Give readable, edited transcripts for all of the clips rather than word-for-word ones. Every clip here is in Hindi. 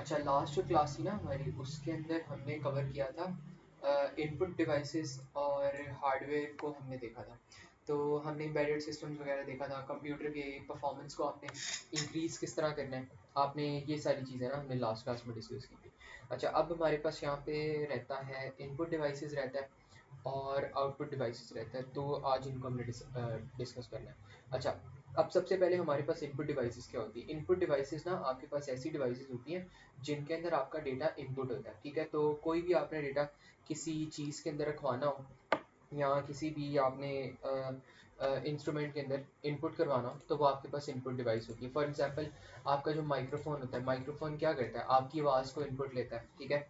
अच्छा, लास्ट जो क्लास थी ना हमारी, उसके अंदर हमने कवर किया था इनपुट डिवाइसेस और हार्डवेयर को हमने देखा था। तो हमने एम्बेडेड सिस्टम्स वगैरह देखा था, कंप्यूटर के परफॉर्मेंस को आपने इंक्रीज़ किस तरह करना है, आपने ये सारी चीज़ें ना हमने लास्ट क्लास में डिस्कस की थी। अच्छा, अब हमारे पास यहाँ पे रहता है इनपुट डिवाइसेस रहता है और आउटपुट डिवाइसेस रहता है, तो आज इनको हमने डिस्कस करना है। अच्छा, अब सबसे पहले हमारे पास इनपुट डिवाइसेस क्या होती है। इनपुट डिवाइसेस ना आपके पास ऐसी डिवाइसेस होती हैं जिनके अंदर आपका डेटा इनपुट होता है, ठीक है। तो कोई भी आपने डेटा किसी चीज़ के अंदर रखवाना हो या किसी भी आपने इंस्ट्रूमेंट के अंदर इनपुट करवाना हो, तो वो आपके पास इनपुट डिवाइस होती है। फॉर एग्जांपल, आपका जो माइक्रोफोन होता है, माइक्रोफोन क्या करता है, आपकी आवाज़ को इनपुट लेता है, ठीक है।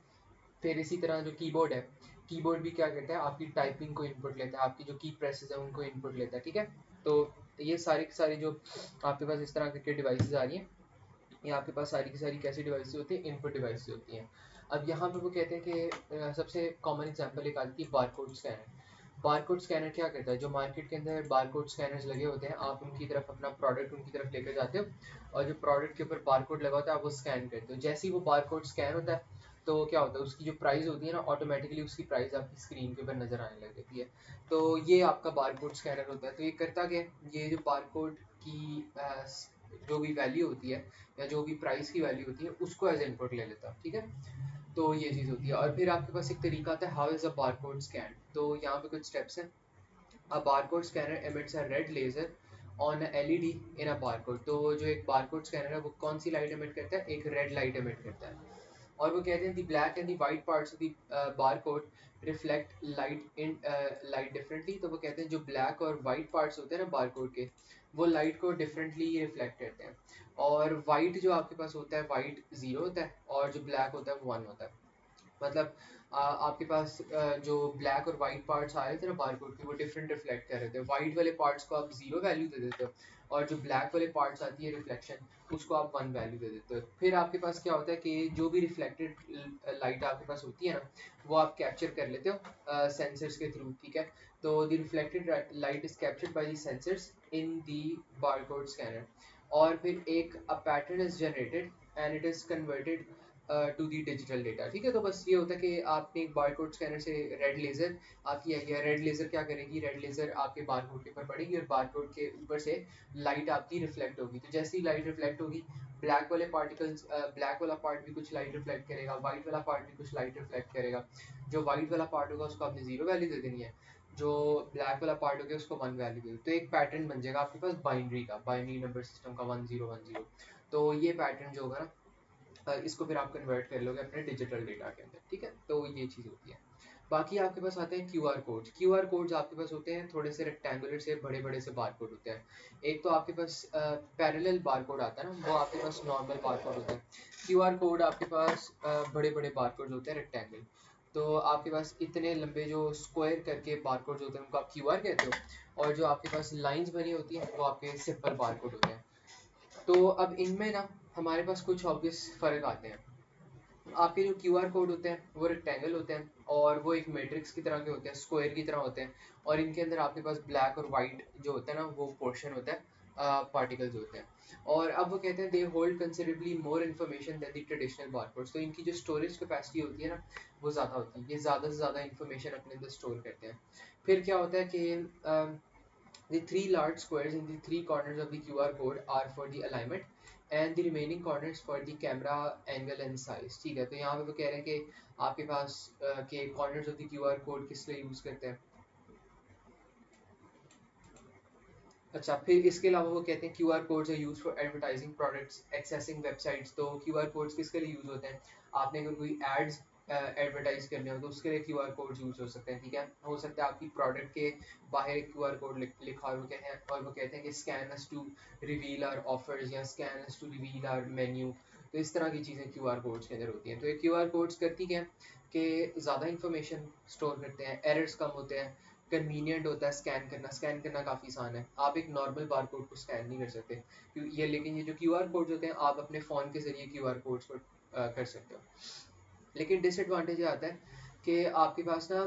फिर इसी तरह जो कीबोर्ड है, कीबोर्ड भी क्या करता है, आपकी टाइपिंग को इनपुट लेता है, आपकी जो की प्रेसेस है उनको इनपुट लेता है, ठीक है। तो ये सारी की सारी जो आपके पास इस तरह के डिवाइसेस आ रही हैं, ये आपके पास सारी की सारी कैसी डिवाइसेस होती हैं, इनपुट डिवाइसेस होती हैं। अब यहाँ पे वो कहते हैं कि सबसे कॉमन एग्जांपल एक आती है बारकोड स्कैनर। बारकोड स्कैनर क्या करता है, जो मार्केट के अंदर बारकोड स्कैनर्स लगे होते हैं, आप उनकी तरफ अपना प्रोडक्ट उनकी तरफ लेकर जाते हो और जो प्रोडक्ट के ऊपर बारकोड लगा होता है आप वो स्कैन करते हो। जैसे ही वो बारकोड स्कैन होता है तो क्या होता है, उसकी जो प्राइस होती है ना, ऑटोमेटिकली उसकी प्राइस आपकी स्क्रीन के ऊपर नजर आने लग जाती है। तो ये आपका बारकोड स्कैनर होता है। तो ये करता क्या है, ये जो बारकोड की जो भी वैल्यू होती है या जो भी प्राइस की वैल्यू होती है उसको एज इनपुट ले लेता है, ठीक है। तो ये चीज़ होती है। और फिर आपके पास एक तरीका आता है, how is a barcode scan. तो यहाँ पे कुछ स्टेप्स हैं। A barcode scanner emits a red laser on a LED in a barcode. तो जो एक बारकोड स्कैनर है वो कौन सी लाइट एमिट करता है, एक रेड लाइट एमिट करता है। और वो कहते हैं the black and the white parts of the barcode reflect light in light differently. तो वो कहते हैं जो ब्लैक और वाइट पार्ट्स होते हैं ना बारकोड के, वो लाइट को डिफरेंटली रिफ्लेक्ट करते हैं। और वाइट जो आपके पास होता है, वाइट जीरो होता है और जो ब्लैक होता है वो वन होता है। मतलब आपके पास जो ब्लैक और वाइट पार्ट्स आ रहे थे ना बारकोड के, वो डिफरेंट रिफ्लेक्ट कर रहे थे। वाइट वाले पार्ट्स को आप जीरो वैल्यू दे देते हो और जो ब्लैक वाले पार्ट्स आती है रिफ्लेक्शन, उसको आप वन वैल्यू दे देते हो। फिर आपके पास क्या होता है कि जो भी रिफ्लेक्टेड लाइट आपके पास होती है ना, वो आप कैप्चर कर लेते हो सेंसर्स के थ्रू, ठीक है। तो the reflected light is captured by the sensors in the barcode scanner. और फिर एक a pattern is generated and it is converted to the digital data, ठीक है। तो बस ये होता है कि आपने एक बारकोड स्कैनर से रेड लेज़र आपकी आई है, रेड लेज़र क्या करेगी, रेड लेज़र आपके बारकोड के ऊपर पड़ेगी और बारकोड के ऊपर से लाइट आपकी रिफ्लेक्ट होगी। तो जैसे ही लाइट रिफ्लेक्ट होगी, ब्लैक वाले पार्टिकल्स, ब्लैक वाला पार्ट भी कुछ लाइट रिफ्लेक्ट करेगा, वाइट वाला पार्ट भी कुछ लाइट रिफ्लेक्ट करेगा। जो वाइट वाला पार्ट होगा उसको आपने जीरो वैल्यू दे देनी है, जो ब्लैक वाला पार्ट हो गया उसको वन वैल्यू दे दो। तो एक पैटर्न बन जाएगा आपके पास बाइनरी का, बाइनरी नंबर सिस्टम का 1010। तो ये पैटर्न जो होगा ना, इसको फिर आप कन्वर्ट कर लोगे अपने डिजिटल डेटा के अंदर, ठीक है। तो ये चीज़ होती है। बाकी आपके पास आते हैं Q R codes. Q R codes आपके पास होते हैं थोड़े से रेक्टेंगुलर से बड़े बड़े से बार कोड होते हैं। एक तो आपके पास पैरेलल बार कोड आता है ना, वो आपके पास नॉर्मल बार कोड होता है। क्यू आर कोड आपके पास बड़े बड़े बार कोड होते हैं रेक्टेंगल। तो आपके पास इतने लंबे जो स्क्वायर करके बार कोड होते हैं उनको आप क्यू आर कहते हो, और जो आपके पास लाइंस बनी होती हैं वो आपके सिंपल बार कोड होते हैं। तो अब इनमें ना हमारे पास कुछ ऑब्वियस फ़र्क आते हैं। आपके जो क्यूआर कोड होते हैं वो रेक्टेंगल होते हैं और वो एक मैट्रिक्स की तरह के होते हैं, स्क्वायर की तरह होते हैं। और इनके अंदर आपके पास ब्लैक और वाइट जो होता है ना, वो पोर्शन होता है, पार्टिकल्स होते हैं। और अब वो कहते हैं they hold considerably more information than the traditional barcodes. तो इनकी जो स्टोरेज कैपेसिटी होती है ना, वो ज़्यादा होती है, ये ज़्यादा से ज़्यादा इन्फॉर्मेशन अपने अंदर स्टोर करते हैं। फिर क्या होता है कि the three large squares in the three corners of the QR code are for the alignment and the remaining corners for the camera angle and size, ठीक है। तो यहाँ पे वो कह रहे हैं कि आपके पास के corners of the QR code किस लिए यूज़ करते हैं। अच्छा, फिर इसके अलावा वो कहते हैं Q R codes are use for advertising products accessing websites. तो क्यू आर कोड्स किसके लिए यूज़ होते हैं, आपने अगर कोई एड्स एडवर्टाइज करने हो तो उसके लिए क्यू आर कोड्स यूज़ हो सकते हैं, ठीक है। हो सकता है आपकी प्रोडक्ट के बाहर एक क्यू आर कोड लिखा और वो कहते हैं, कि scan us to reveal our offers या scan us to reveal our menu. तो इस तरह की चीज़ें क्यू आर कोड्स के अंदर होती हैं। तो ये क्यू आर कोड्स करती क्या है कि ज़्यादा इन्फॉर्मेशन स्टोर करते हैं, एरर्स कम होते हैं, कन्वीनियंट होता है स्कैन करना। स्कैन करना काफ़ी आसान है, आप एक नॉर्मल बार कोड को स्कैन नहीं कर सकते ये, लेकिन ये जो क्यू आर कोड्स होते हैं आप अपने फ़ोन के ज़रिए क्यू आर कोड्स को कर सकते हो। लेकिन डिसएडवांटेज ये आता है कि आपके पास ना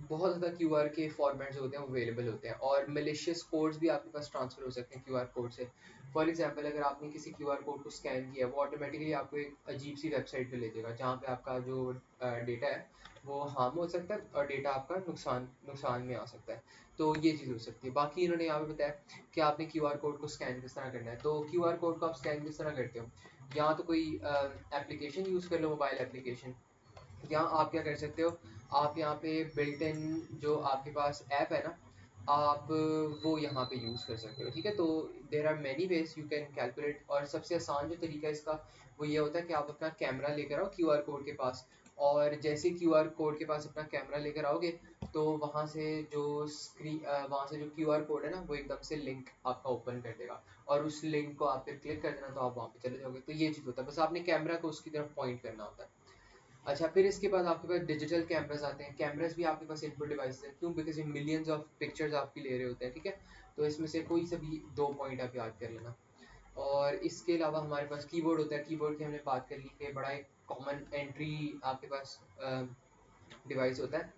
बहुत ज़्यादा क्यूआर के फॉर्मेट्स होते हैं वो अवेलेबल होते हैं और मेलिशियस कोड्स भी आपके पास ट्रांसफ़र हो सकते हैं क्यूआर कोड से। फॉर एग्जांपल अगर आपने किसी क्यूआर कोड को स्कैन किया वो ऑटोमेटिकली आपको एक अजीब सी वेबसाइट पे ले जाएगा जहाँ पे आपका जो डेटा है वो हार्म हो सकता है और डेटा आपका नुकसान में आ सकता है। तो ये चीज़ हो सकती है। बाकी इन्होंने यहाँ पे बताया कि आपने क्यूआर कोड को स्कैन किस तरह करना है। तो क्यूआर कोड को आप स्कैन किस तरह करते हो, या तो कोई एप्लीकेशन यूज़ कर लो, मोबाइल एप्लीकेशन, या आप क्या कर सकते हो, आप यहाँ पे बिल्ट इन जो आपके पास ऐप है ना, आप वो यहाँ पे यूज़ कर सकते हो। ठीक है, तो there are many ways you can calculate, और सबसे आसान जो तरीका है इसका वो ये होता है कि आप अपना कैमरा लेकर आओ क्यूआर कोड के पास, और जैसे क्यूआर कोड के पास अपना कैमरा लेकर आओगे तो वहाँ से जो क्यूआर कोड है ना वो एकदम से लिंक आपका ओपन कर देगा, और उस लिंक को आप फिर क्लिक कर देना तो आप वहाँ पे चले जाओगे। तो ये चीज़ होता है, बस आपने कैमरा को उसकी तरफ पॉइंट करना होता है। अच्छा, फिर इसके बाद आपके पास डिजिटल कैमरास आते हैं। कैमरास भी आपके पास इनपुट डिवाइस है, क्यों? बिकॉज ये मिलियंस ऑफ पिक्चर्स आपकी ले रहे होते हैं। ठीक है, तो इसमें से कोई सा भी 2 पॉइंट आप याद कर लेना। और इसके अलावा हमारे पास कीबोर्ड होता है। कीबोर्ड की हमने बात कर ली कि बड़ा एक कॉमन एंट्री आपके पास डिवाइस होता है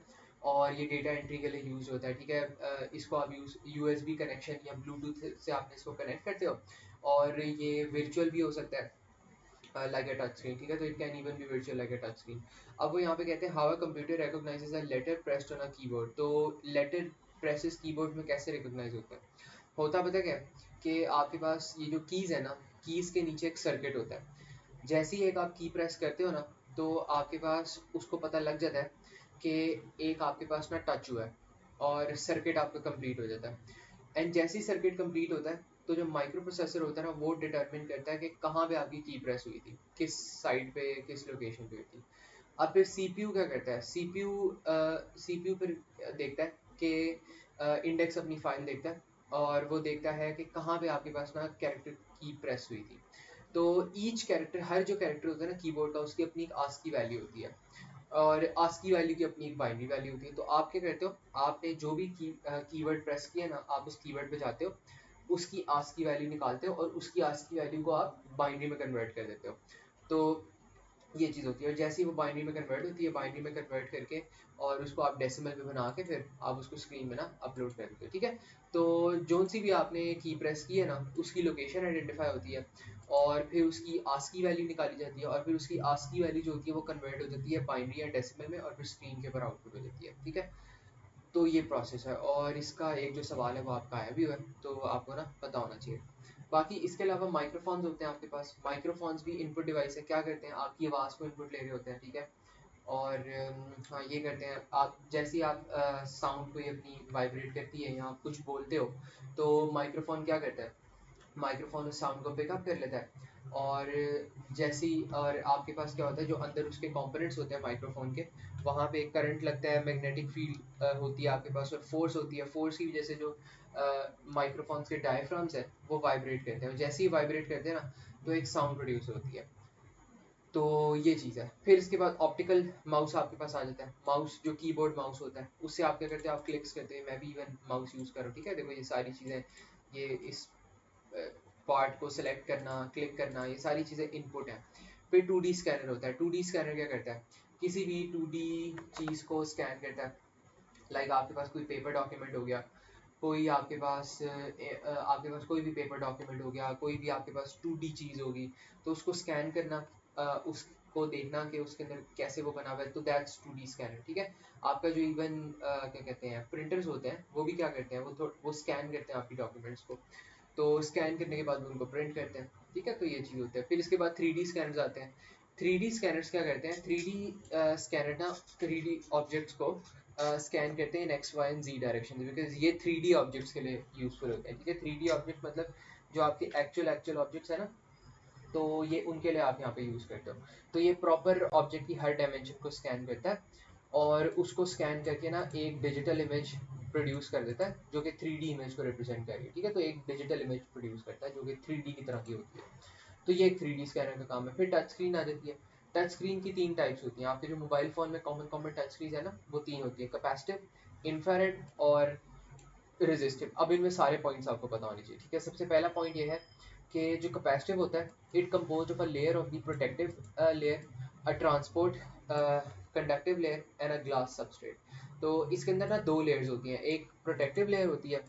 और ये डेटा एंट्री के लिए यूज़ होता है। ठीक है, इसको आप यूएसबी कनेक्शन या ब्लूटूथ से आपने इसको कनेक्ट करते हो, और ये वर्चुअल भी हो सकता है लाइक अ टच स्क्रीन। ठीक है, तो it can even be virtual like a touch screen. अब वो यहाँ पे कहते हैं how a computer recognises a letter pressed on a keyboard. तो लेटर प्रेसेस कीबोर्ड में कैसे रिकॉग्नाइज होता है, होता पता क्या है कि आपके पास ये जो कीज़ है ना, कीज़ के नीचे एक सर्किट होता है। जैसे ही एक आप की प्रेस करते हो ना, तो आपके पास उसको पता लग जाता है कि एक आपके पास ना टच हुआ है, और सर्किट आपका कंप्लीट हो जाता है। एंड जैसे ही सर्किट कंप्लीट होता है तो जो माइक्रो प्रोसेसर होता है ना वो डिटरमिन करता है कि कहाँ पे आपकी की प्रेस हुई थी, किस साइड पे, किस लोकेशन पे हुई थी। अब फिर सीपीयू क्या करता है, सीपीयू फिर देखता है कि इंडेक्स अपनी फाइल देखता है, और वो देखता है कि कहाँ पे आपके पास ना कैरेक्टर की प्रेस हुई थी। तो ईच कैरेक्टर, हर जो कैरेक्टर होता है ना कीबोर्ड का, उसकी अपनी एक आस्की वैल्यू होती है, और आस्की वैल्यू की अपनी एक बाइनरी वैल्यू होती है। तो आप क्या करते हो, आपने जो भी कीवर्ड प्रेस किया ना, आप उस कीवर्ड पे जाते हो, उसकी आस्की वैल्यू निकालते हो और उसकी आस्की वैल्यू को आप बाइनरी में कन्वर्ट कर देते हो। तो ये चीज़ होती है, और जैसे ही वो बाइनरी में कन्वर्ट होती है, बाइनरी में कन्वर्ट करके और उसको आप डेसिमल में बना के फिर आप उसको स्क्रीन में ना अपलोड कर देते हो। ठीक है, तो जो सी भी आपने की प्रेस की है ना उसकी लोकेशन आइडेंटिफाई होती है, और फिर उसकी आस्की वैल्यू निकाली जाती है, और फिर उसकी आस्की वैल्यू जो होती है वो कन्वर्ट हो जाती है बाइनरी या डेसिमल में, और फिर स्क्रीन के ऊपर आउटपुट हो जाती है। ठीक है, तो ये प्रोसेस है, और इसका एक जो सवाल है वो आपका आया भी हुआ है, तो आपको ना पता होना चाहिए। बाकी इसके अलावा माइक्रोफोन्स होते हैं आपके पास। माइक्रोफोन्स भी इनपुट डिवाइस है। क्या करते हैं, आपकी आवाज़ को इनपुट ले रहे होते हैं। ठीक है, और हाँ ये करते हैं, आप जैसे ही आप साउंड को अपनी वाइब्रेट करती है या आप कुछ बोलते हो, तो माइक्रोफोन क्या करता है, माइक्रोफोन उस साउंड को पिकअप कर लेता है, और जैसे ही, और आपके पास क्या होता है, जो अंदर उसके कंपोनेंट्स होते हैं माइक्रोफोन के, वहाँ पे करंट लगता है, मैग्नेटिक फील्ड होती है आपके पास, और फोर्स होती है। फोर्स की वजह से जो माइक्रोफोन्स के डायफ्राम्स हैं वो वाइब्रेट करते हैं, और जैसे ही वाइब्रेट करते हैं ना तो एक साउंड प्रोड्यूस होती है। तो ये चीज़ है। फिर इसके बाद ऑप्टिकल माउस आपके पास आ जाता है। माउस जो कीबोर्ड माउस होता है उससे आप क्या करते हैं, आप क्लिक्स करते हैं। मैं भी इवन माउस यूज़ कर रहा हूँ। ठीक है, देखो ये सारी चीज़ें, ये इस पार्ट को सिलेक्ट करना, क्लिक करना, ये सारी चीज़ें इनपुट हैं। फिर 2D स्कैनर होता है। 2D स्कैनर क्या करता है, किसी भी 2D चीज़ को स्कैन करता है। लाइक आपके पास कोई पेपर डॉक्यूमेंट हो गया, कोई आपके पास कोई भी पेपर डॉक्यूमेंट हो गया, कोई भी आपके पास 2D चीज़ होगी, तो उसको स्कैन करना, उसको देखना कि उसके अंदर कैसे वो बना हुआ है, तो दैट्स 2D स्कैनर। ठीक है, आपका जो इवन क्या कहते हैं प्रिंटर्स होते हैं वो भी क्या करते हैं, वो स्कैन करते हैं आपकी डॉक्यूमेंट्स को, तो स्कैन करने के बाद वो उनको प्रिंट करते हैं। ठीक है, तो ये चीज़ होता है। फिर इसके बाद 3D स्कैनर्स आते हैं। 3D स्कैनर्स क्या करते हैं, 3D स्कैनर ना 3D ऑब्जेक्ट्स को स्कैन करते हैं in X Y and Z direction, because ये 3D ऑब्जेक्ट्स के लिए यूजफुल होते हैं। ठीक है, 3D ऑब्जेक्ट मतलब जो आपके एक्चुअल ऑब्जेक्ट्स है ना, तो ये उनके लिए आप यहाँ पे यूज़ करते हो। तो ये प्रॉपर ऑब्जेक्ट की हर डायमेंशन को स्कैन करता है, और उसको स्कैन करके ना एक डिजिटल इमेज प्रोड्यूस कर देता है जो कि 3D इमेज को रिप्रेजेंट करेगी। ठीक है, तो एक डिजिटल इमेज प्रोड्यूस करता है जो कि 3D की तरह की होती है। तो ये एक 3D स्कैनर का काम है। फिर टच स्क्रीन आ जाती है। टच स्क्रीन की 3 टाइप्स होती हैं। आपके जो मोबाइल फ़ोन में कॉमन कॉमन टच स्क्रीन है ना वो 3 होती है, कैपेसिटिव, इंफ्रारेड और रेजिस्टिव। अब इनमें सारे पॉइंट्स आपको पता होने चाहिए। ठीक है, सबसे पहला पॉइंट ये है कि जो कैपेसिटिव होता है, it compose of a layer of the protective layer, a transport conductive layer and a glass substrate. तो इसके अंदर ना दो लेयर्स होती हैं, एक प्रोटेक्टिव लेयर होती है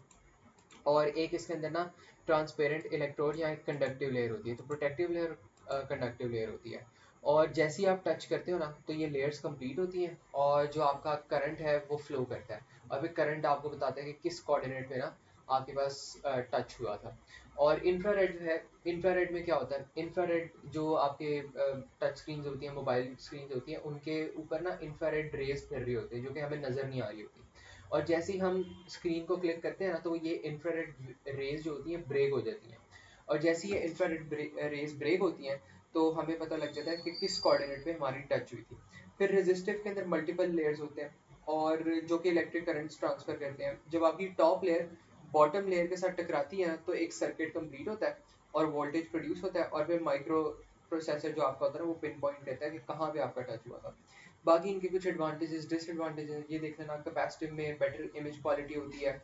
और एक इसके अंदर ना ट्रांसपेरेंट इलेक्ट्रोड या एक कंडक्टिव लेयर होती है। तो प्रोटेक्टिव लेयर कंडक्टिव लेयर होती है, और जैसे ही आप टच करते हो ना तो ये लेयर्स कंप्लीट होती हैं और जो आपका करंट है वो फ्लो करता है, और फिर करंट आपको बताता है कि किस कोऑर्डिनेट पे ना आपके पास टच हुआ था। और इंफ्रारेड है, इंफ्रारेड में क्या होता है, इंफ्रारेड जो आपके टच स्क्रीन होती हैं, मोबाइल स्क्रीन होती हैं, उनके ऊपर ना इंफ्रारेड रेज फिर रही होती है जो कि हमें नज़र नहीं आ रही होती। और जैसे ही हम स्क्रीन को क्लिक करते हैं ना तो ये इंफ्रारेड रेज जो होती हैं ब्रेक हो जाती हैं, और जैसे ही ये इंफ्रारेड रेज ब्रेक होती हैं तो हमें पता लग जाता है कि किस कोऑर्डिनेट पे हमारी टच हुई थी। फिर रेजिस्टिव के अंदर मल्टीपल लेयर्स होते हैं और जो कि इलेक्ट्रिक करंट्स ट्रांसफर करते हैं। जब आपकी टॉप लेयर बॉटम लेयर के साथ टकराती है ना तो एक सर्किट कंप्लीट होता है और वोल्टेज प्रोड्यूस होता है, और फिर माइक्रो प्रोसेसर जो आपका होता है वो पिन पॉइंट करता है कि कहाँ पे आपका टच हुआ था। बाकी इनके कुछ एडवांटेजेस डिसएडवांटेजेस ये देख लेना। कैपेसिटिव में बेटर इमेज क्वालिटी होती है,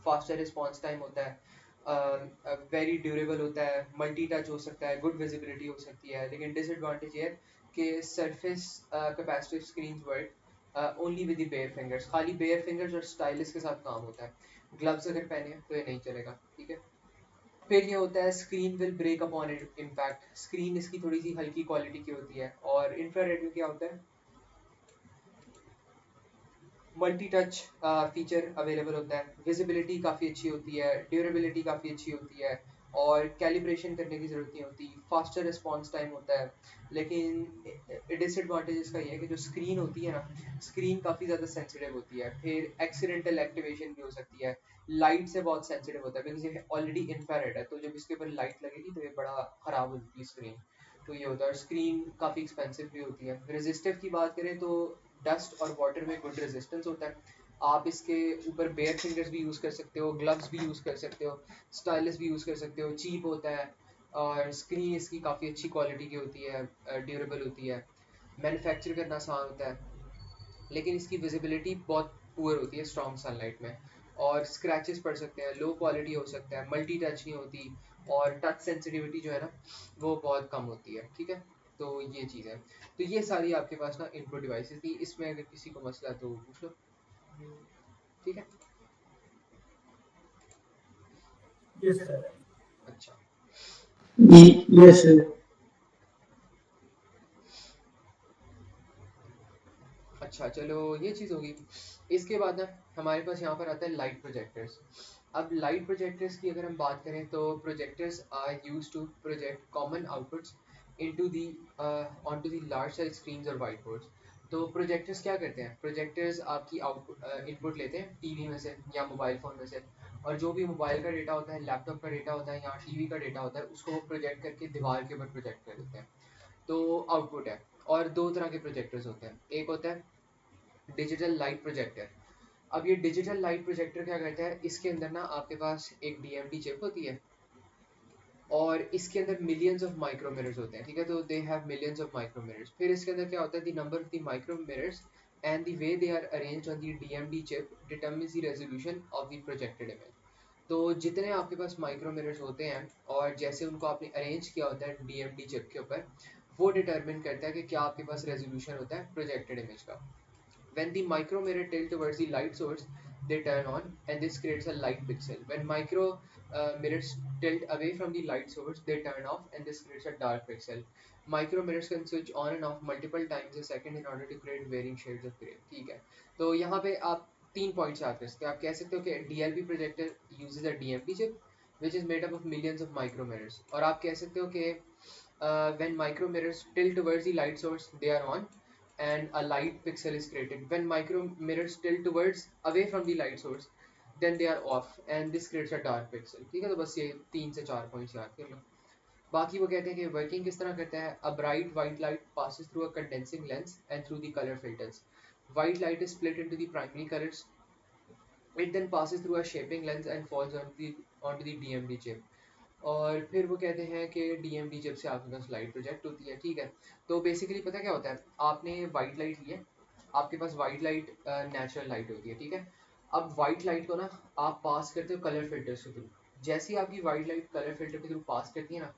फास्टर रिस्पॉन्स टाइम होता है, वेरी ड्यूरेबल होता है, मल्टी टच हो सकता है, गुड विजिबिलिटी हो सकती है। लेकिन डिसएडवांटेज ये है कि surface capacitive screen work only with the bare fingers, खाली बेयर फिंगर्स और स्टाइलिस के साथ काम होता है। ग्लव्स अगर पहने हैं तो ये नहीं चलेगा, ठीक है। फिर ये होता है screen will break upon impact, screen इसकी थोड़ी सी हल्की क्वालिटी की होती है। और इंफ्रारेड में क्या होता है, मल्टी टच फीचर अवेलेबल होता है, विजिबिलिटी काफ़ी अच्छी होती है, ड्यूरेबिलिटी काफ़ी अच्छी होती है, और कैलिब्रेशन करने की ज़रूरत नहीं होती, फास्टर रिस्पॉन्स टाइम होता है। लेकिन डिसएडवांटेज इसका ये है कि जो स्क्रीन होती है ना, स्क्रीन काफ़ी ज़्यादा सेंसिटिव होती है, फिर एक्सीडेंटल एक्टिवेशन भी हो सकती है, लाइट से बहुत सेंसिटिव होता है बिकॉज ये ऑलरेडी इंफ्रारेड है, तो जब इसके ऊपर लाइट लगेगी तो ये बड़ा ख़राब होती है स्क्रीन। तो ये होता है, और स्क्रीन काफ़ी एक्सपेंसिव भी होती है। रेजिस्टिव की बात करें तो डस्ट और वाटर में गुड रेजिस्टेंस होता है। आप इसके ऊपर बेयर फिंगर्स भी यूज़ कर सकते हो, ग्लव्स भी यूज़ कर सकते हो, स्टाइलिस भी यूज़ कर सकते हो, चीप होता है, और स्क्रीन इसकी काफ़ी अच्छी क्वालिटी की होती है, ड्यूरेबल होती है, मैन्युफैक्चर करना आसान होता है। लेकिन इसकी विजिबिलिटी बहुत पुअर होती है स्ट्रॉन्ग सनलाइट में, और स्क्रैचेस पड़ सकते हैं, लो क्वालिटी हो सकता है, मल्टी टच नहीं होती, और टच सेंसिटिविटी जो है ना वो बहुत कम होती है, ठीक है। तो ये चीज़ है। तो ये सारी आपके पास ना इनपुट डिवाइसेस थी, इसमें अगर किसी को मसला है तो पूछ लो, ठीक है। Yes, sir. अच्छा Yes, sir. अच्छा, चलो ये चीज़ होगी। इसके बाद ना हमारे पास यहाँ पर आता है लाइट प्रोजेक्टर्स। अब लाइट प्रोजेक्टर्स की अगर हम बात करें तो projectors are use to project common outputs into the onto the large size screens और वाइट बोर्ड्स। तो प्रोजेक्टर्स क्या करते हैं, प्रोजेक्टर्स आपकी आउटपुट इनपुट लेते हैं टीवी में से या मोबाइल फ़ोन में से, और जो भी मोबाइल का डेटा होता है, लैपटॉप का डेटा होता है या टीवी का डेटा होता है, उसको वो प्रोजेक्ट करके दीवार के ऊपर प्रोजेक्ट कर देते हैं। तो आउटपुट है। और दो तरह के प्रोजेक्टर्स होते हैं, एक होता है डिजिटल लाइट प्रोजेक्टर। अब ये डिजिटल लाइट प्रोजेक्टर क्या करता है, इसके अंदर ना आपके पास एक डीएमडी चिप होती है और इसके अंदर मिलियंस ऑफ माइक्रो मिरर्स होते हैं, ठीक है। तो they have millions of micro mirrors. फिर इसके अंदर क्या होता है, the number of the micro mirrors and the way they are arranged on the DMD chip determines the resolution of the projected image. तो जितने आपके पास माइक्रो मिरर्स होते हैं और जैसे उनको आपने अरेंज किया होता है डीएमडी चिप के ऊपर, वो डिटरमिन करता है कि क्या आपके पास रेजोल्यूशन होता है प्रोजेक्टेड इमेज का। When the micro mirror tilt towards the light source, they turn on and this creates a light pixel. When micro mirrors tilt away from the light source, they turn off and this creates a dark pixel. Micro mirrors can switch on and off multiple times a second in order to create varying shades of gray. ठीक है, तो यहाँ पे आप तीन पॉइंट्स याद कर सकते हो। आप कह सकते हो कि DLP projector uses a DMP chip which is made up of millions of micro mirrors, और आप कह सकते हो कि when micro mirrors tilt towards the light source they are on and a light pixel is created. When micro mirrors tilt towards away from the light source then they are off and this creates a dark pixel, ठीक है। तो बस ये तीन से चार पॉइंट्स याद कर लो। बाकी वो कहते हैं कि वर्किंग किस तरह करता है। A bright white light passes through a condensing lens and through the color filters. White light is split into the primary colors. It then passes through a shaping lens and falls onto the DMD chip. और फिर वो कहते हैं कि DMD चिप से आपके पास लाइट प्रोजेक्ट होती है, ठीक है। तो बेसिकली पता क्या होता है, आपने वाइट लाइट ली है, आपके पास वाइट लाइट नेचुरल लाइट होती है, ठीक है। अब वाइट लाइट को ना आप पास करते हो कलर फिल्टर्स के थ्रू। जैसे ही आपकी वाइट लाइट कलर फिल्टर के थ्रू पास करती है ना,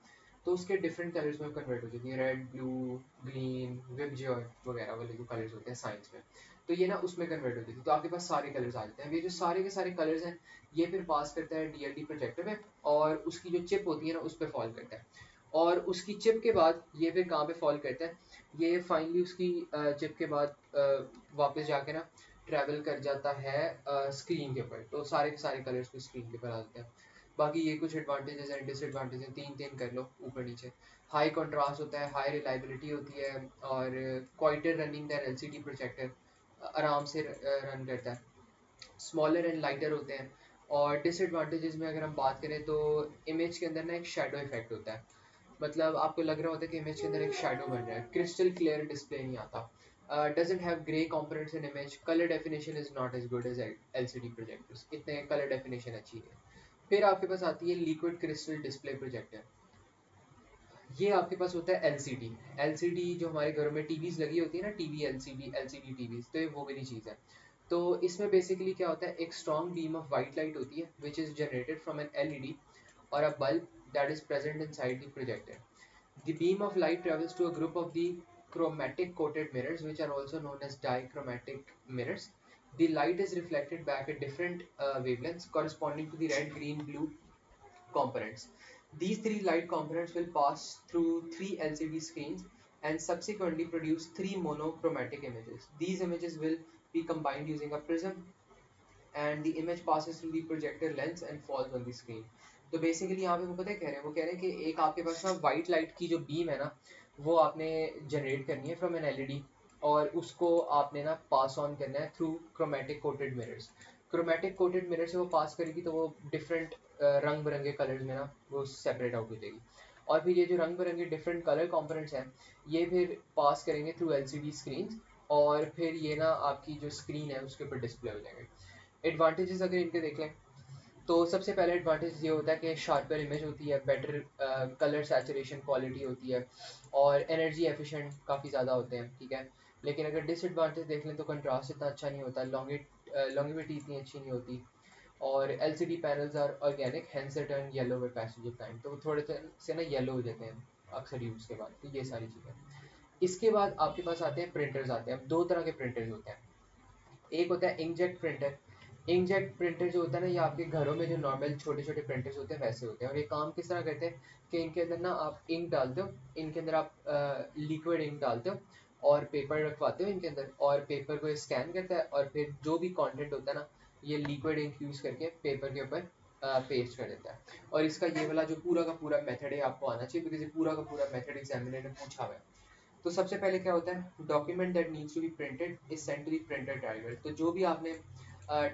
तो उसके डिफरेंट कलर्स में कन्वर्ट हो जाती है, रेड, ब्लू, ग्रीन, विबजॉय वगैरह वाले जो कलर्स होते हैं साइंस में। तो ये ना उसमें कन्वर्ट हो जाती है, तो आपके पास सारे कलर्स आ जाते हैं। ये जो सारे के सारे कलर्स हैं ये फिर पास करता है डीएलडी प्रोजेक्टर में, और उसकी जो चिप होती है ना उस पर फॉल करता है। और उसकी चिप के बाद ये फिर कहाँ पे फॉल करता है, ये फाइनली उसकी चिप के बाद वापस जाके ना ट्रैवल कर जाता है स्क्रीन के ऊपर। तो सारे के सारे कलर्स पे स्क्रीन के ऊपर आ जाते हैं। बाकी ये कुछ एडवांटेजेस हैं, डिसएडवांटेज हैं, तीन तीन कर लो ऊपर नीचे। हाई कंट्रास्ट होता है, हाई रिलायबिलिटी होती है, और quieter running than LCD projector, आराम से रन करता है। स्मॉलर एंड लाइटर होते हैं। और डिसएडवांटेजेस में अगर हम बात करें तो इमेज के अंदर ना एक शेडो इफेक्ट होता है। मतलब आपको लग रहा होता है कि इमेज के अंदर एक शेडो बन रहा है, क्रिस्टल क्लियर डिस्प्ले नहीं आता, doesn't have grey components in image, colour definition is not as good as LCD projectors, इतने कलर डेफिनेशन अच्छी है। फिर आपके पास आती है लिक्विड क्रिस्टल डिस्प्ले प्रोजेक्टर। ये आपके पास होता है एलसीडी। एलसीडी जो हमारे घरों में टीवीज लगी होती है ना, टीवी एलसीडी, एलसीडी टीवीज, तो ये वो वाली चीज़ है। तो इसमें बेसिकली क्या होता है, एक strong beam of white light होती है which is generated from an LED और a bulb that is present inside the projector. The beam of light travels to a group of the chromatic coated mirrors, which are also known as dichromatic mirrors. The light is reflected back at different wavelengths corresponding to the red, green, blue components. These three light components will pass through three LCD screens and subsequently produce three monochromatic images. These images will be combined using a prism, and the image passes through the projector lens and falls on the screen. तो बेसिकली यहाँ पे वो पता है कह रहे हैं, वो कह रहे हैं कि एक आपके पास ना वाइट लाइट की जो बीम है ना वो आपने जनरेट करनी है फ्रॉम एन एलईडी, और उसको आपने ना पास ऑन करना है through chromatic coated mirrors. Chromatic coated mirror से वो पास करेगी तो वो डिफरेंट रंग बिरंगे कलर्स में ना वो सेपरेट आउट हो जाएगी। और फिर ये जो रंग बिरंगे डिफरेंट कलर कॉम्पोनेंट्स हैं ये फिर पास करेंगे थ्रू एलसीडी स्क्रीन, और फिर ये ना आपकी जो स्क्रीन है उसके ऊपर डिस्प्ले हो जाएंगे। एडवांटेजेस अगर इनके देख लें तो सबसे पहले एडवांटेज ये होता है कि शार्पर इमेज होती है, बेटर कलर सैचुरेशन क्वालिटी होती है, और एनर्जी एफिशिएंट काफ़ी ज़्यादा होते हैं, ठीक है। लेकिन अगर डिसएडवांटेज देख लें तो कंट्रास्ट इतना अच्छा नहीं होता, लॉन्गिविटी इतनी अच्छी नहीं होती, और LCD panels are organic hence they turn yellow with passage of time, तो वो थोड़े से ना येलो हो जाते हैं अक्सर यूज़ के बाद। तो ये सारी चीज़ें। इसके बाद आपके पास आते हैं प्रिंटर्स, आते हैं। अब दो तरह के प्रिंटर्स होते हैं। एक होता है इंकजेट प्रिंटर। इंकजेट प्रिंटर जो होता है ना ये आपके घरों में जो नॉर्मल छोटे छोटे प्रिंटर्स होते हैं वैसे होते हैं, और ये काम किस तरह करते हैं कि इनके अंदर ना आप इंक डालते हो, इनके अंदर आप लिक्विड इंक डालते हो और पेपर रखवाते हो इनके अंदर, और पेपर को स्कैन करता है, और फिर जो भी कंटेंट होता है ना ये लिक्विड इंक यूज़ करके पेपर के ऊपर पेस्ट कर देता है। और इसका ये वाला जो पूरा का पूरा मेथड है आपको आना चाहिए, बिकॉज ये पूरा का पूरा मेथड एग्जामिनर ने पूछा हुआ है। तो सबसे पहले क्या होता है, document that needs to be printed is sent to the printer driver. तो जो भी आपने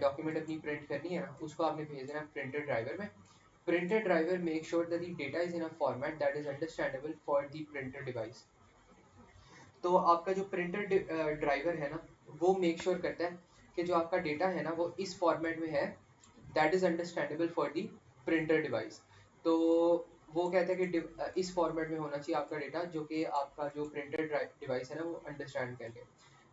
डॉक्यूमेंट अपनी प्रिंट करनी है ना उसको आपने भेजना है प्रिंटर ड्राइवर में। Printer driver make sure that the data is in a format that is understandable for the printer device. तो आपका जो प्रिंटर ड्राइवर है ना वो मेक श्योर करता है कि जो आपका डेटा है ना वो इस फॉर्मेट में है that is understandable for the printer device. तो वो कहता है कि इस फॉर्मेट में होना चाहिए आपका डेटा जो कि आपका जो प्रिंटर डिवाइस है ना वो अंडरस्टैंड कर ले।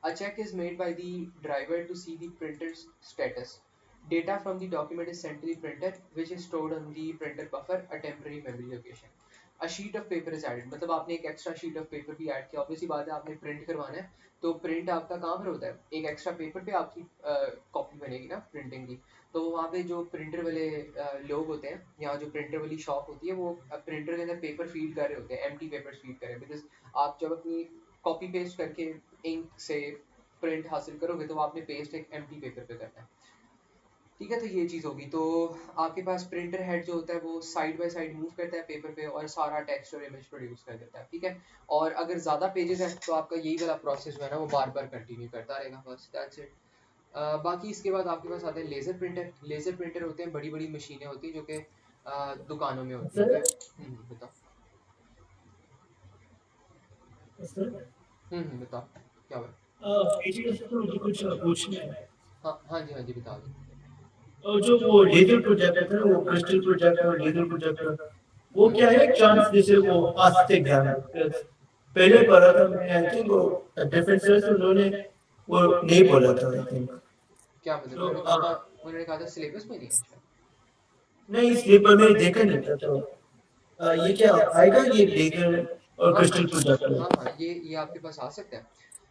A check is made by the driver to see the printer status. Data from the document is sent to the printer, which is stored on the printer buffer, a temporary memory location. A sheet of paper is added, मतलब आपने एक एक्स्ट्रा शीट ऑफ पेपर भी ऐड किया, ऑब्वियसली बात है आपने प्रिंट करवाना है, तो प्रिंट आपका कहाँ पर होता है, एक एक्स्ट्रा पेपर पे आपकी कॉपी बनेगी ना प्रिंटिंग की। तो वहाँ पे जो प्रिंटर वाले लोग होते हैं या जो प्रिंटर वाली शॉप होती है वो प्रिंटर के अंदर पेपर फीड कर रहे होते हैं, एम्प्टी पेपर फीड कर रहे हैं, बिकॉज आप जब अपनी कॉपी पेस्ट करके इंक से प्रिंट हासिल करोगे तो आपने पेस्ट एक एम्प्टी पेपर पे करना है, ठीक है। तो ये चीज़ होगी। तो आपके पास प्रिंटर हेड जो होता है वो साइड बाय साइड मूव करता है पेपर पे और सारा टेक्स्ट और इमेज प्रोड्यूस कर देता है, ठीक है। और अगर ज़्यादा पेजेस हैं तो आपका यही वाला प्रोसेस जो है ना वो बार बार कंटिन्यू करता रहेगा, बस दैट्स इट। बाकी इसके बाद आपके पास आते हैं लेज़र प्रिंटर। लेज़र प्रिंटर होते हैं बड़ी बड़ी मशीनें होती हैं जो कि दुकानों में होती हैं। सर तो बताओ। सर बताओ क्या हुआ। पीछे से तो मुझे कुछ पूछना है। हाँ हाँ जी, हाँ जी, बता दो। और जो वो लेजर प्रोजेक्टर था वो क्रिस्टल प्रोजेक्टर और लेजर प्रोजेक्टर वो क्या है चांस जैसे वो आस्ते ज्ञान पहले पढ़ा था मैं आई थिंक वो डिफरेंसेस उन्होंने वो नहीं बोला था आई थिंक। क्या मतलब तो उन्होंने कहा था सिलेबस में नहीं है, अच्छा। नहीं स्लीपर में देखा नहीं था तो ये क्या आएगा ये लेजर और हाँ हाँ क्रिस्टल प्रोजेक्टर? हाँ हाँ, ये आपके पास आ सकता है।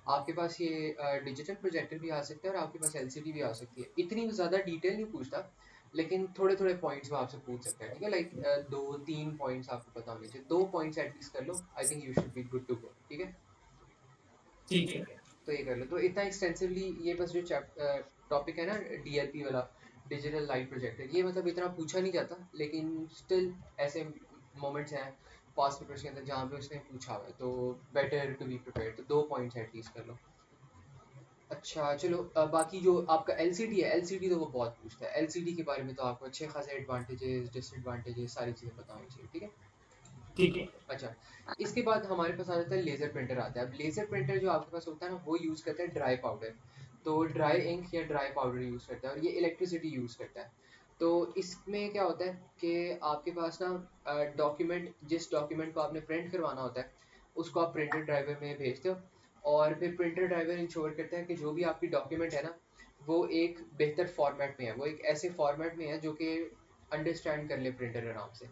आपके पास ये डिजिटल प्रोजेक्टर भी आ सकता है और आपके पास एलसीडी भी आ सकती है। इतनी ज़्यादा डिटेल नहीं पूछता, लेकिन थोड़े थोड़े पॉइंट्स वो आपसे पूछ सकता है, ठीक है। लाइक 2-3 पॉइंट्स आपको पता होने चाहिए, 2 पॉइंट्स एटलीस्ट कर लो, I think you should be good to go, ठीक है। ठीक है। तो ये कर लो। तो इतना एक्सटेंसिवली ये बस जो टॉपिक है ना, डीएलपी वाला, डिजिटल लाइट प्रोजेक्टर, ये मतलब इतना पूछा नहीं जाता, लेकिन स्टिल ऐसे मोमेंट्स हैं पास्ट पेपर्स के अंदर जहाँ पे उसने पूछा हुआ है, तो बेटर टू बी प्रिपेयर्ड। तो 2 पॉइंट्स एटलीस्ट कर लो। अच्छा चलो, बाकी जो आपका एलसीडी है, एलसीडी तो वो बहुत पूछता है। एलसीडी के बारे में तो आपको अच्छे खासे एडवांटेजेस डिसएडवांटेजेस सारी चीज़ें पता होनी चाहिए, ठीक है। ठीक है। अच्छा, इसके बाद हमारे पास आ जाता है लेज़र प्रिंटर आता है। अब लेज़र प्रिंटर जो आपके पास होता है ना, वो यूज़ करता है ड्राई पाउडर। तो ड्राई इंक या ड्राई पाउडर यूज़ करता है और ये इलेक्ट्रिसिटी यूज़ करता है। तो इसमें क्या होता है कि आपके पास ना डॉक्यूमेंट, जिस डॉक्यूमेंट को आपने प्रिंट करवाना होता है, उसको आप प्रिंटर ड्राइवर में भेजते हो, और फिर प्रिंटर ड्राइवर इंश्योर करता है कि जो भी आपकी डॉक्यूमेंट है ना, वो एक बेहतर फॉर्मेट में है, वो एक ऐसे फॉर्मेट में है जो कि अंडरस्टैंड कर ले प्रिंटर आराम से,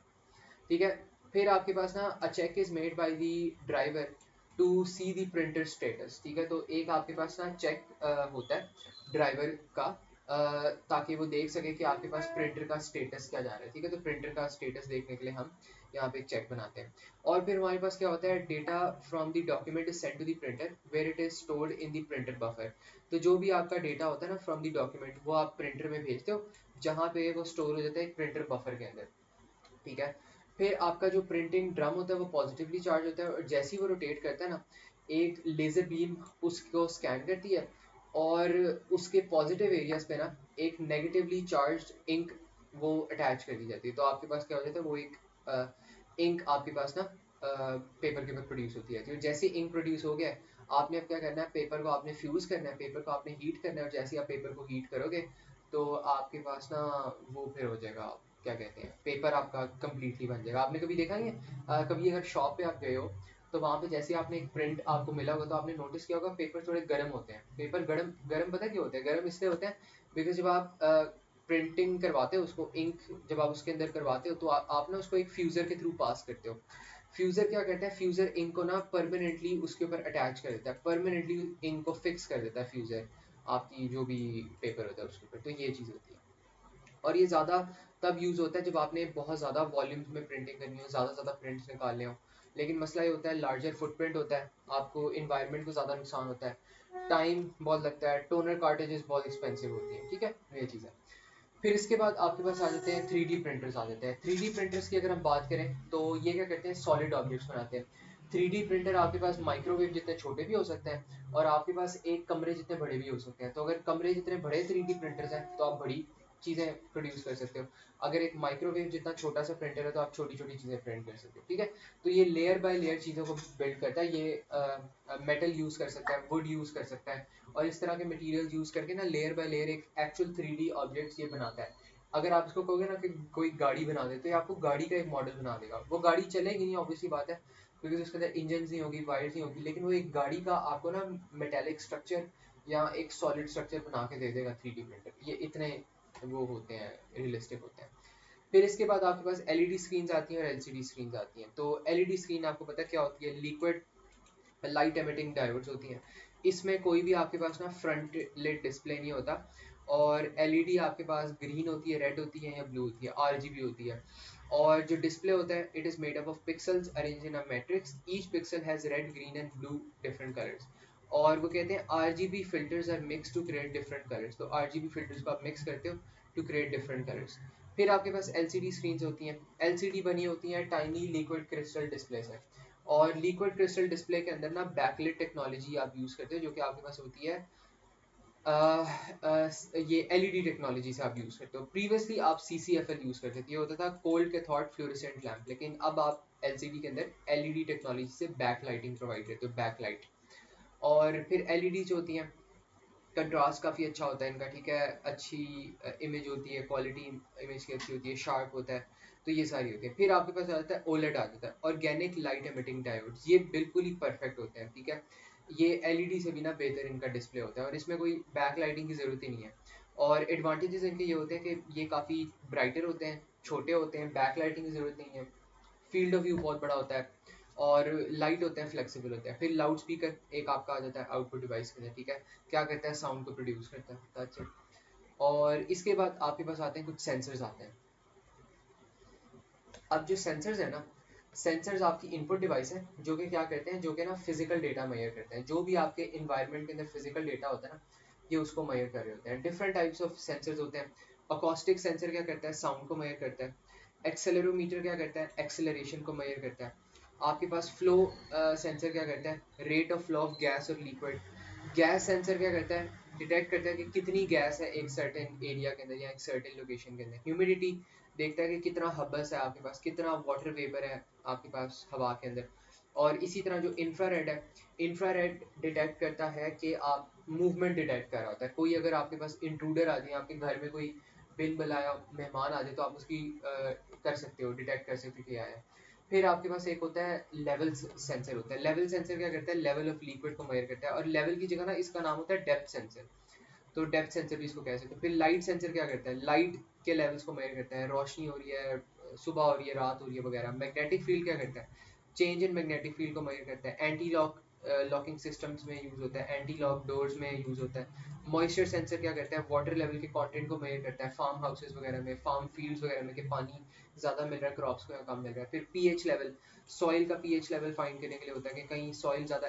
ठीक है। फिर आपके पास ना a check is made by the driver to see the printer status, ठीक है। तो एक आपके पास ना चेक होता है ड्राइवर का, ताकि वो देख सके कि आपके पास प्रिंटर का स्टेटस क्या जा रहा है, ठीक है। तो प्रिंटर का स्टेटस देखने के लिए हम यहाँ पे एक चेक बनाते हैं। और फिर हमारे पास क्या होता है, data from the document is sent to the printer where it is stored in the printer buffer. तो जो भी आपका डेटा होता है ना फ्रॉम द डॉक्यूमेंट, वो आप प्रिंटर में भेजते हो, जहाँ पे वो स्टोर हो जाता है एक प्रिंटर बफर के अंदर, ठीक है। फिर आपका जो प्रिंटिंग ड्रम होता है वो पॉजिटिवली चार्ज होता है, और जैसे ही वो रोटेट करता है ना, एक लेज़र बीम उसको स्कैन करती है, और उसके पॉजिटिव एरियाज पे ना एक नेगेटिवली चार्ज्ड इंक वो अटैच कर दी जाती है। तो आपके पास क्या हो जाता है, वो एक इंक आपके पास ना पेपर के ऊपर प्रोड्यूस होती है। तो जैसे इंक प्रोड्यूस हो गया है, आपने अब क्या करना है, पेपर को आपने फ्यूज़ करना है, पेपर को आपने हीट करना है, और जैसे ही आप पेपर को हीट करोगे, तो आपके पास ना वो फिर हो जाएगा, क्या कहते हैं, पेपर आपका कंप्लीटली बन जाएगा। आपने कभी देखा नहीं है, कभी अगर शॉप पे आप गए हो, तो वहाँ पे जैसे आपने एक प्रिंट आपको मिला होगा, तो आपने नोटिस किया होगा पेपर थोड़े गर्म होते हैं। पेपर गर्म गर्म पता है क्यों होते हैं? गर्म इसलिए होते हैं बिकॉज जब आप प्रिंटिंग करवाते हो उसको, इंक जब आप उसके अंदर करवाते हो, तो आप ना उसको एक फ्यूज़र के थ्रू पास करते हो। फ्यूज़र क्या करता है, फ्यूज़र इंक को ना परमानेंटली उसके ऊपर अटैच कर देता है, परमानेंटली इंक को फिक्स कर देता है फ्यूज़र, आपकी जो भी पेपर होता है उसके ऊपर। तो ये चीज़ होती है। और ये ज़्यादा तब यूज़ होता है जब आपने बहुत ज़्यादा वॉल्यूम्स में प्रिंटिंग करनी हो, ज़्यादा ज़्यादा प्रिंट्स निकालने हो। लेकिन मसला ये होता है, लार्जर फुटप्रिंट होता है, आपको इन्वायरमेंट को ज़्यादा नुकसान होता है, टाइम बहुत लगता है, टोनर कार्टेजेस बहुत एक्सपेंसिव होती हैं, ठीक है। ये चीज़ है। फिर इसके बाद आपके पास आ जाते हैं 3D प्रिंटर्स आ जाते हैं। 3D प्रिंटर्स की अगर हम बात करें, तो ये क्या करते हैं, सॉलिड ऑब्जेक्ट्स बनाते हैं। 3D प्रिंटर आपके पास माइक्रोवेव जितने छोटे भी हो सकते हैं, और आपके पास एक कमरे जितने बड़े भी हो सकते हैं। तो अगर कमरे जितने बड़े 3D प्रिंटर्स हैं, तो आप बड़ी चीज़ें प्रोड्यूस कर सकते हो। अगर एक माइक्रोवेव जितना छोटा सा प्रिंटर है, तो आप छोटी छोटी चीज़ें प्रिंट कर सकते हो, ठीक है। तो ये लेयर बाय लेयर चीज़ों को बिल्ड करता है। ये मेटल यूज़ कर सकता है, वुड यूज़ कर सकता है, और इस तरह के मटेरियल यूज़ करके ना लेयर बाय लेयर एक एक्चुअल 3D ऑब्जेक्ट्स ये बनाता है। अगर आप इसको कहोगे ना कि कोई गाड़ी बना दे, तो ये आपको गाड़ी का एक मॉडल बना देगा। वो गाड़ी चलेगी नहीं, ऑब्वियसली बात है, क्योंकि उसके अंदर इंजन नहीं होगी, वायर्स नहीं होगी, लेकिन वो एक गाड़ी का आपको ना मेटेलिक स्ट्रक्चर या एक सॉलिड स्ट्रक्चर बना के दे देगा 3D प्रिंटर। ये इतने वो होते हैं, रियलिस्टिक होते हैं। फिर इसके बाद आपके पास एलईडी स्क्रीन आती हैं और एलसीडी स्क्रीन आती हैं। तो एलईडी स्क्रीन आपको पता क्या होती है, लिक्विड लाइट एमिटिंग डायोड्स होती हैं। इसमें कोई भी आपके पास ना फ्रंट लेड डिस्प्ले नहीं होता, और एलईडी आपके पास ग्रीन होती है, रेड होती है या ब्लू होती है, आरजीबी होती है। और जो डिस्प्ले होता है, it is made up of pixels arrange in a matrix, each pixel has red, green and blue different colours. और वो कहते हैं RGB filters are mix to create different colours. तो आरजीबी फिल्टर्स को आप मिक्स करते हो टू क्रिएट डिफरेंट कलर्स। फिर आपके पास एलसीडी स्क्रीन्स होती हैं। एलसीडी बनी होती हैं टाइनी लिक्विड क्रिस्टल डिस्प्ले से, और लिक्विड क्रिस्टल डिस्प्ले के अंदर ना बैकलिट टेक्नोलॉजी आप यूज़ करते हो, जो कि आपके पास होती है ये एलईडी टेक्नोलॉजी से आप यूज़ करते हो। प्रीवियसली आप सीसीएफएल यूज़ करते थे, ये होता था कोल्ड कैथोड फ्लोरेसेंट लैम्प, लेकिन अब आप एलसीडी के अंदर एलईडी टेक्नोलॉजी से बैक लाइटिंग प्रोवाइड करते हो, बैक लाइट। और फिर एलईडी जो होती हैं, कंट्रास्ट काफ़ी अच्छा होता है इनका, ठीक है, अच्छी इमेज होती है, क्वालिटी इमेज की अच्छी होती है, शार्प होता है। तो ये सारी होती है। फिर आपके पास आ जाता है ओलेड, आ जाता है ऑर्गेनिक लाइट एमिटिंग डायोड्स। ये बिल्कुल ही परफेक्ट होते हैं, ठीक है। ये एलईडी से भी ना बेहतर इनका डिस्प्ले होता है, और इसमें कोई बैक लाइटिंग की ज़रूरत ही नहीं है। और एडवांटेजेस इनके ये होते हैं कि ये काफ़ी ब्राइटर होते हैं, छोटे होते हैं, बैक लाइटिंग की ज़रूरत नहीं है, फील्ड ऑफ व्यू बहुत बड़ा होता है, और लाइट होते हैं, फ्लेक्सिबल होते हैं। फिर लाउड स्पीकर एक आपका आ जाता है आउटपुट डिवाइस के अंदर, ठीक है, क्या करता है, साउंड को प्रोड्यूस करता है, दैट्स इट। और इसके बाद आपके पास आते हैं कुछ सेंसर्स आते हैं। अब जो सेंसर्स है ना, सेंसर्स आपकी इनपुट डिवाइस है, जो कि क्या करते हैं, जो कि ना फिजिकल डेटा मेजर करते हैं, जो भी आपके इन्वायरमेंट के अंदर फिजिकल डेटा होता है ना, ये उसको मेजर कर रहे होते हैं। डिफरेंट टाइप्स ऑफ सेंसर्स होते हैं। अकॉस्टिक सेंसर क्या करता है, साउंड को मेजर करता है। एक्सेलरोमीटर क्या करता है, एक्सेलरेशन को मेजर करता है। आपके पास फ्लो सेंसर क्या करता है, rate of flow of gas और लिक्विड। गैस सेंसर क्या करता है, डिटेक्ट करता है कि कितनी गैस है एक सर्टेन एरिया के अंदर या एक सर्टेन लोकेशन के अंदर। ह्यूमिडिटी देखता है कि कितना हबस है आपके पास, कितना वाटर वेपर है आपके पास हवा के अंदर। और इसी तरह जो इंफ्रारेड है, इंफ्रारेड डिटेक्ट करता है कि आप मूवमेंट डिटेक्ट कर रहा होता है। कोई अगर आपके पास इंट्रूडर आ जाए, आपके घर में कोई बिन बुलाया मेहमान आ जाए, तो आप उसकी कर सकते हो, डिटेक्ट कर सकते हो कि आया है। फिर आपके पास एक होता है लेवल सेंसर होता है। लेवल सेंसर क्या करता है, लेवल ऑफ लिक्विड को मेजर करता है, और लेवल की जगह ना इसका नाम होता है डेप्थ सेंसर। तो डेप्थ सेंसर भी इसको कह सकते हैं। फिर लाइट सेंसर क्या करता है, लाइट के लेवल्स को मेजर करता है, रोशनी हो रही है, सुबह हो रही है, रात हो रही है वगैरह। मैग्नेटिक फील्ड क्या करता है, चेंज इन मैग्नेटिक फील्ड को मेजर करता है। एंटी लॉक लॉकिंग सिस्टम्स में यूज होता है, एंटी लॉक डोर्स में यूज होता है। मॉइस्चर सेंसर क्या करता है, वाटर लेवल के कंटेंट को मेजर करता है, फार्म हाउसेस वगैरह में, फार्म फील्ड्स वगैरह में, कि पानी ज़्यादा मिल रहा है क्रॉप्स को या कम मिल रहा है। फिर पीएच लेवल, सॉइल का पीएच लेवल फाइंड करने के लिए होता है कि कहीं सॉइल ज़्यादा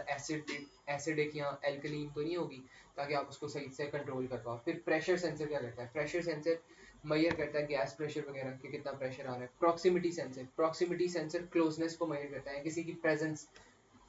एसिडिक या एल्कलीन तो नहीं होगी, ताकि आप उसको सही से कंट्रोल कर पाओ। फिर प्रेशर सेंसर क्या करता है, प्रेशर सेंसर मेजर करता है गैस प्रेशर वगैरह कि कितना प्रेशर आ रहा है। Proximity sensor, proximity sensor closeness को मेजर करता है, किसी की प्रेजेंस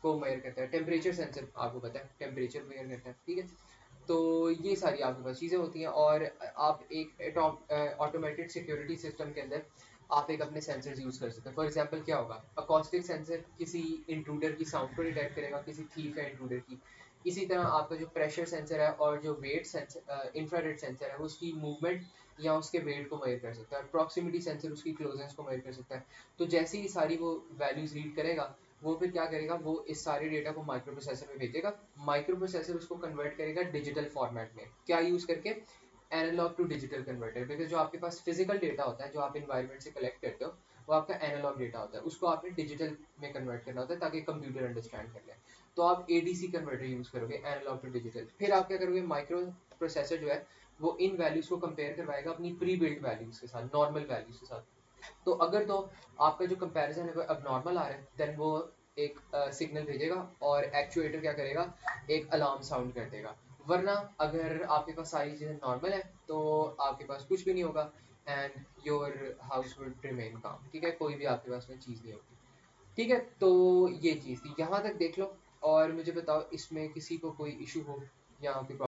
को मेजर करता है। टेम्परेचर सेंसर आपको पता है, टेम्परेचर मेजर करता है, ठीक है। तो ये सारी आपके पास चीज़ें होती हैं। और आप एक ऑटोमेटेड सिक्योरिटी सिस्टम के अंदर आप एक अपने सेंसर्स यूज़ कर सकते हैं। फॉर एग्जांपल क्या होगा, अकॉस्टिक सेंसर किसी इंट्रूडर की साउंड को डिटेक्ट करेगा, किसी थीफ या इंट्रूडर की। इसी तरह आपका जो प्रेशर सेंसर है और जो वेट सेंसर, इंफ्रारेड सेंसर है, वो उसकी मूवमेंट या उसके वेट को मेजर कर सकता है। प्रॉक्सिमिटी सेंसर उसकी क्लोजनेस को मेजर कर सकता है। तो जैसे ही सारी वो वैल्यूज रीड करेगा, वो फिर क्या करेगा, वो इस सारे डेटा को माइक्रो प्रोसेसर में भेजेगा। माइक्रो प्रोसेसर उसको कन्वर्ट करेगा डिजिटल फॉर्मेट में, क्या यूज़ करके, analogue to digital converter. Because जो आपके पास फिजिकल डेटा होता है, जो आप इन्वायरमेंट से कलेक्ट करते हो, वो आपका एनालॉग डेटा होता है, उसको आपने डिजिटल में कन्वर्ट करना होता है ताकि कंप्यूटर अंडरस्टैंड कर ले। तो आप एडीसी कन्वर्टर यूज़ करोगे, एनालॉग टू डिजिटल। फिर आप क्या करोगे, माइक्रो प्रोसेसर जो है वो इन वैल्यूज़ को कंपेयर करवाएगा अपनी प्री बिल्ट वैल्यूज़ के साथ, नॉर्मल वैल्यूज़ के साथ। तो अगर तो आपका जो कंपैरिजन है वो अब नॉर्मल आ रहा है, देन वो एक सिग्नल भेजेगा, और एक्चुएटर क्या करेगा, एक अलार्म साउंड कर देगा। वरना अगर आपके पास सारी चीज़ें नॉर्मल है, तो आपके पास कुछ भी नहीं होगा, and your house would remain काम, ठीक है, कोई भी आपके पास में चीज़ नहीं होगी। ठीक है, तो ये चीज़ थी, यहाँ तक देख लो। और मुझे बताओ इसमें किसी को कोई इशू हो या कोई